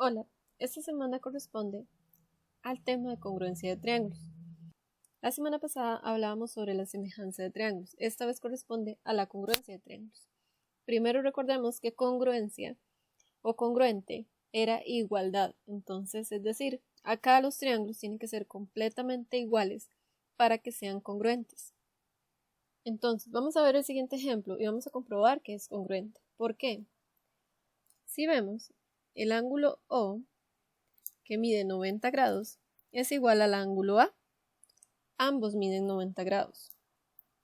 Hola, esta semana corresponde al tema de congruencia de triángulos. La semana pasada hablábamos sobre la semejanza de triángulos. Esta vez corresponde a la congruencia de triángulos. Primero recordemos que congruencia o congruente era igualdad. Entonces, es decir, acá los triángulos tienen que ser completamente iguales para que sean congruentes. Entonces, vamos a ver el siguiente ejemplo y vamos a comprobar que es congruente. ¿Por qué? Si vemos el ángulo O, que mide 90 grados, es igual al ángulo A. Ambos miden 90 grados.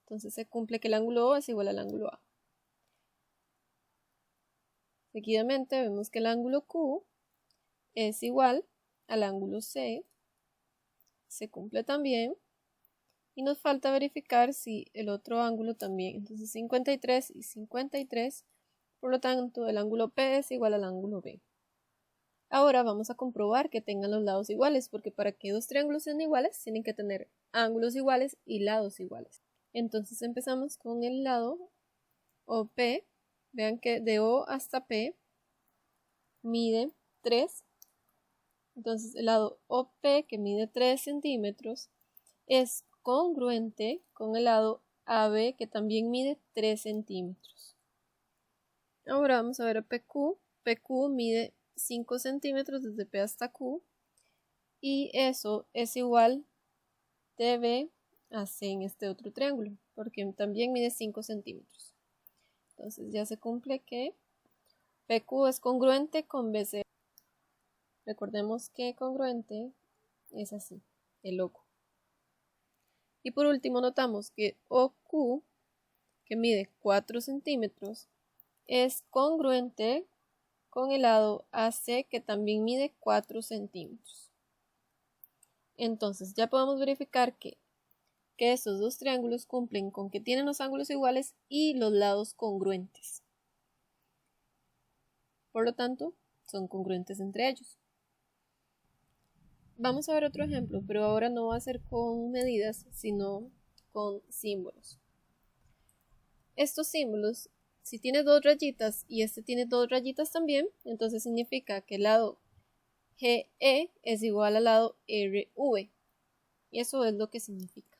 Entonces se cumple que el ángulo O es igual al ángulo A. Seguidamente vemos que el ángulo Q es igual al ángulo C. Se cumple también. Y nos falta verificar si el otro ángulo también. Entonces 53 y 53. Por lo tanto, el ángulo P es igual al ángulo B. Ahora vamos a comprobar que tengan los lados iguales, porque para que dos triángulos sean iguales, tienen que tener ángulos iguales y lados iguales. Entonces empezamos con el lado OP. Vean que de O hasta P mide 3. Entonces el lado OP, que mide 3 centímetros, es congruente con el lado AB, que también mide 3 centímetros. Ahora vamos a ver a PQ. PQ mide 5 centímetros desde P hasta Q, y eso es igual de B a C en este otro triángulo, porque también mide 5 centímetros. Entonces ya se cumple que PQ es congruente con BC. Recordemos que congruente es así, el logo. Y por último notamos que OQ, que mide 4 centímetros, es congruente con el lado AC, que también mide 4 centímetros. Entonces ya podemos verificar que estos dos triángulos cumplen con que tienen los ángulos iguales y los lados congruentes. Por lo tanto, son congruentes entre ellos. Vamos a ver otro ejemplo, pero ahora no va a ser con medidas, sino con símbolos. Estos símbolos, si tiene dos rayitas y este tiene dos rayitas también, entonces significa que el lado GE es igual al lado RV. Y eso es lo que significa.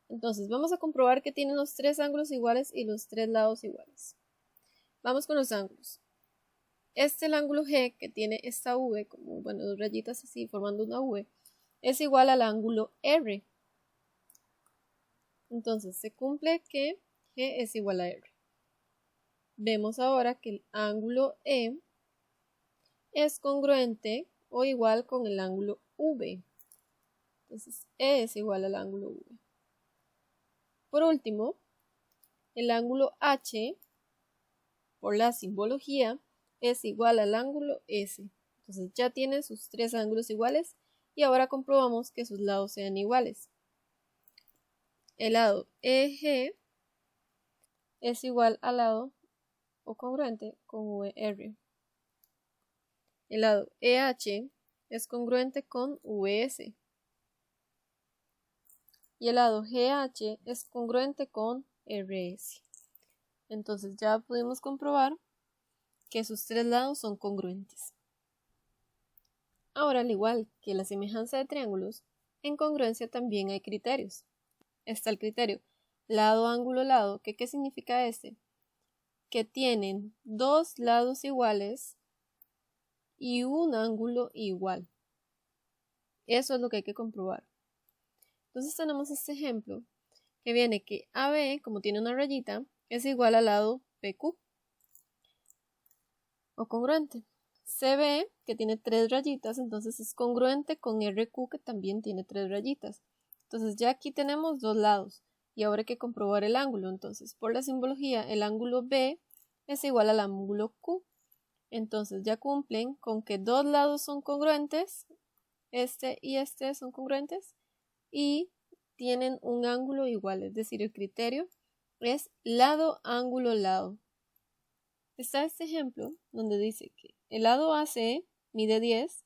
Entonces vamos a comprobar que tienen los tres ángulos iguales y los tres lados iguales. Vamos con los ángulos. El ángulo G, que tiene esta V, como dos rayitas así formando una V, es igual al ángulo R. Entonces se cumple que G es igual a R. Vemos ahora que el ángulo E es congruente o igual con el ángulo V. Entonces E es igual al ángulo V. Por último, el ángulo H, por la simbología, es igual al ángulo S. Entonces ya tiene sus tres ángulos iguales y ahora comprobamos que sus lados sean iguales. El lado EG es igual al lado o congruente con VR. El lado EH es congruente con VS. Y el lado GH es congruente con RS. Entonces ya pudimos comprobar que sus tres lados son congruentes. Ahora, al igual que la semejanza de triángulos, en congruencia también hay criterios. Está el criterio lado, ángulo, lado. ¿Qué significa este? Que tienen dos lados iguales y un ángulo igual. Eso es lo que hay que comprobar. Entonces tenemos este ejemplo que viene que AB, como tiene una rayita, es igual al lado PQ o congruente. CB, que tiene tres rayitas, entonces es congruente con RQ, que también tiene tres rayitas. Entonces ya aquí tenemos dos lados y ahora hay que comprobar el ángulo. Entonces por la simbología el ángulo B es igual al ángulo Q. Entonces ya cumplen con que dos lados son congruentes, este y este son congruentes y tienen un ángulo igual, es decir, el criterio es lado, ángulo, lado. Está este ejemplo donde dice que el lado AC mide 10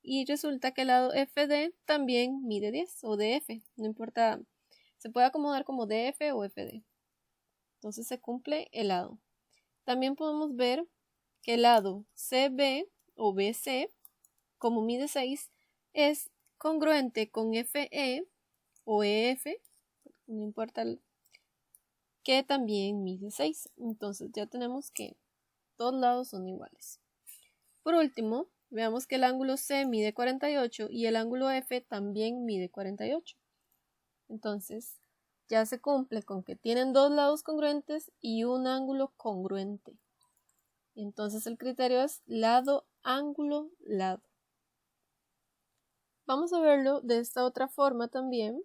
y resulta que el lado FD también mide 10 o DF, no importa, se puede acomodar como DF o FD. Entonces se cumple el lado. También podemos ver que el lado CB o BC, como mide 6, es congruente con FE o EF, no importa, que también mide 6. Entonces ya tenemos que todos lados son iguales. Por último, veamos que el ángulo C mide 48 y el ángulo F también mide 48. Entonces, ya se cumple con que tienen dos lados congruentes y un ángulo congruente. Entonces el criterio es lado, ángulo, lado. Vamos a verlo de esta otra forma también,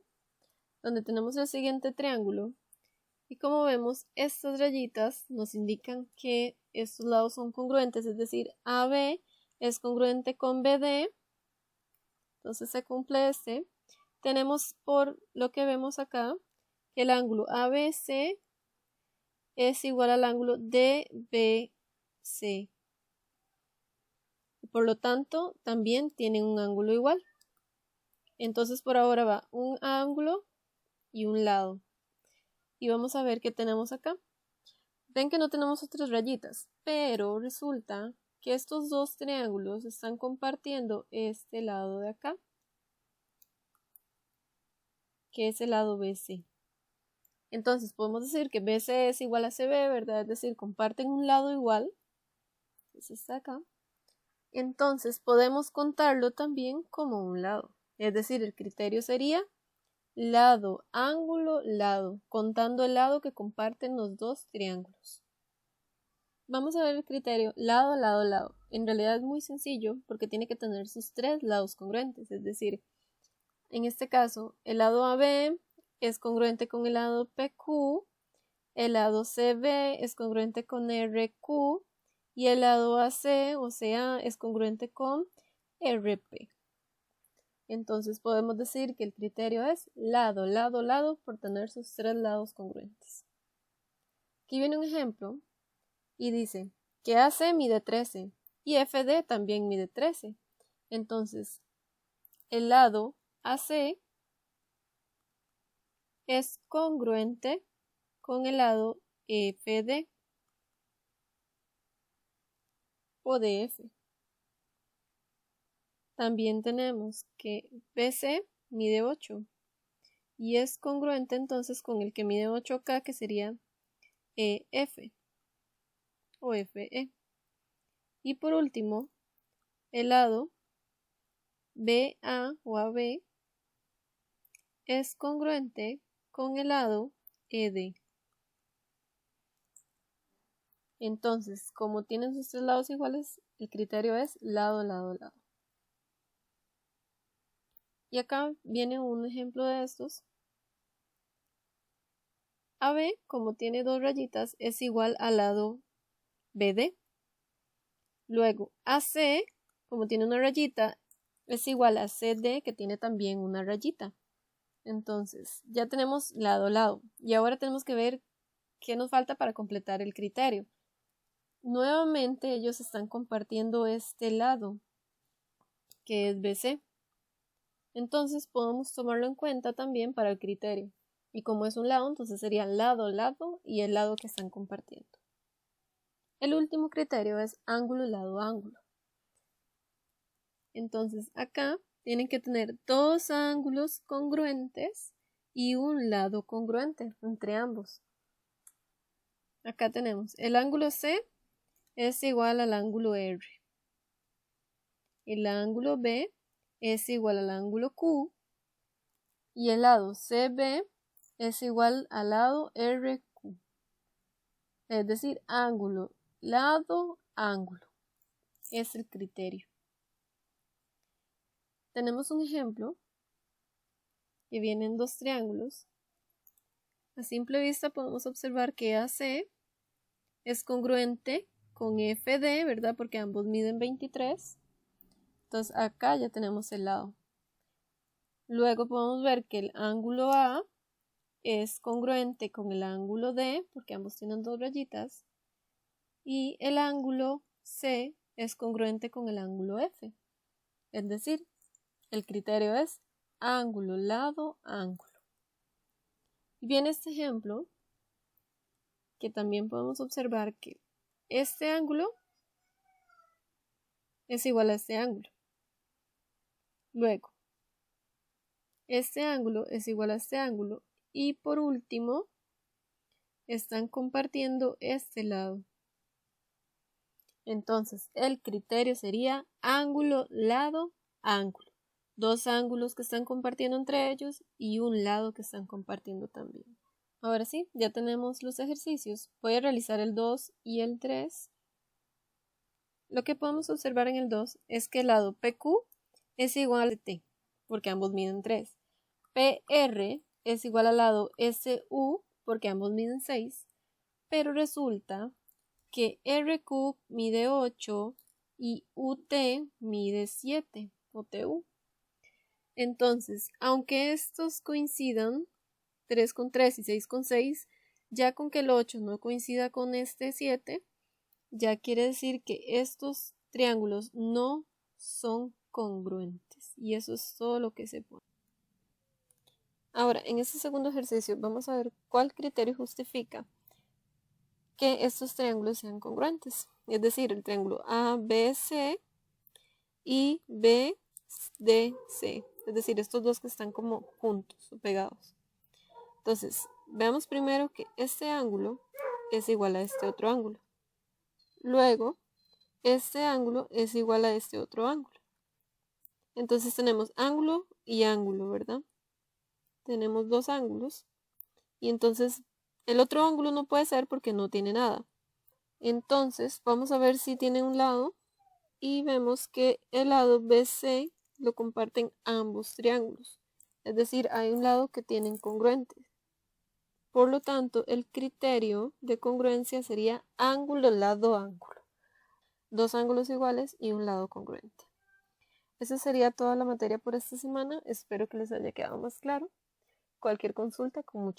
donde tenemos el siguiente triángulo. Y como vemos, estas rayitas nos indican que estos lados son congruentes, es decir, AB es congruente con BD. Entonces se cumple este. Tenemos por lo que vemos acá, que el ángulo ABC es igual al ángulo DBC. Por lo tanto, también tienen un ángulo igual. Entonces por ahora va un ángulo y un lado. Y vamos a ver qué tenemos acá. Ven que no tenemos otras rayitas, pero resulta que estos dos triángulos están compartiendo este lado de acá, que es el lado BC. Entonces podemos decir que BC es igual a CB, ¿verdad? Es decir, comparten un lado igual. Entonces está acá. Entonces podemos contarlo también como un lado. Es decir, el criterio sería lado, ángulo, lado, contando el lado que comparten los dos triángulos. Vamos a ver el criterio lado, lado, lado. En realidad es muy sencillo porque tiene que tener sus tres lados congruentes. Es decir, en este caso, el lado AB es congruente con el lado PQ, el lado CB es congruente con RQ y el lado AC o CA es congruente con RP. Entonces podemos decir que el criterio es lado, lado, lado por tener sus tres lados congruentes. Aquí viene un ejemplo y dice que AC mide 13 y FD también mide 13. Entonces, el lado AC es congruente con el lado FD o DF. También tenemos que BC mide 8 y es congruente entonces con el que mide 8 acá, que sería EF o FE. Y por último, el lado BA o AB es congruente con el lado ED. Entonces, como tienen sus tres lados iguales, el criterio es lado, lado, lado. Y acá viene un ejemplo de estos. AB, como tiene dos rayitas, es igual al lado BD. Luego, AC, como tiene una rayita, es igual a CD, que tiene también una rayita. Entonces, ya tenemos lado, lado. Y ahora tenemos que ver qué nos falta para completar el criterio. Nuevamente, ellos están compartiendo este lado, que es BC. Entonces podemos tomarlo en cuenta también para el criterio. Y como es un lado, entonces sería lado, lado y el lado que están compartiendo. El último criterio es ángulo, lado, ángulo. Entonces acá tienen que tener dos ángulos congruentes y un lado congruente entre ambos. Acá tenemos el ángulo C es igual al ángulo R. El ángulo B es igual al ángulo Q y el lado CB es igual al lado RQ. Es decir, ángulo, lado, ángulo. Es el criterio. Tenemos un ejemplo que vienen dos triángulos. A simple vista podemos observar que AC es congruente con FD, ¿verdad? Porque ambos miden 23. Entonces acá ya tenemos el lado. Luego podemos ver que el ángulo A es congruente con el ángulo D, porque ambos tienen dos rayitas. Y el ángulo C es congruente con el ángulo F. Es decir, el criterio es ángulo, lado, ángulo. Y viene este ejemplo que también podemos observar que este ángulo es igual a este ángulo. Luego, este ángulo es igual a este ángulo. Y por último, están compartiendo este lado. Entonces, el criterio sería ángulo, lado, ángulo. Dos ángulos que están compartiendo entre ellos y un lado que están compartiendo también. Ahora sí, ya tenemos los ejercicios. Voy a realizar el 2 y el 3. Lo que podemos observar en el 2 es que el lado PQ es igual a T, porque ambos miden 3. PR es igual al lado SU, porque ambos miden 6. Pero resulta que RQ mide 8 y UT mide 7, o TU. Entonces, aunque estos coincidan, 3 con 3 y 6 con 6, ya con que el 8 no coincida con este 7, ya quiere decir que estos triángulos no son congruentes. Y eso es todo lo que se pone. Ahora, en este segundo ejercicio vamos a ver cuál criterio justifica que estos triángulos sean congruentes. Es decir, el triángulo ABC y BDC. Es decir, estos dos que están como juntos o pegados. Entonces, veamos primero que este ángulo es igual a este otro ángulo. Luego, este ángulo es igual a este otro ángulo. Entonces tenemos ángulo y ángulo, ¿verdad? Tenemos dos ángulos. Y entonces el otro ángulo no puede ser porque no tiene nada. Entonces vamos a ver si tiene un lado. Y vemos que el lado BC lo comparten ambos triángulos. Es decir, hay un lado que tienen congruentes. Por lo tanto, el criterio de congruencia sería ángulo, lado, ángulo. Dos ángulos iguales y un lado congruente. Esa sería toda la materia por esta semana. Espero que les haya quedado más claro. Cualquier consulta, con mucho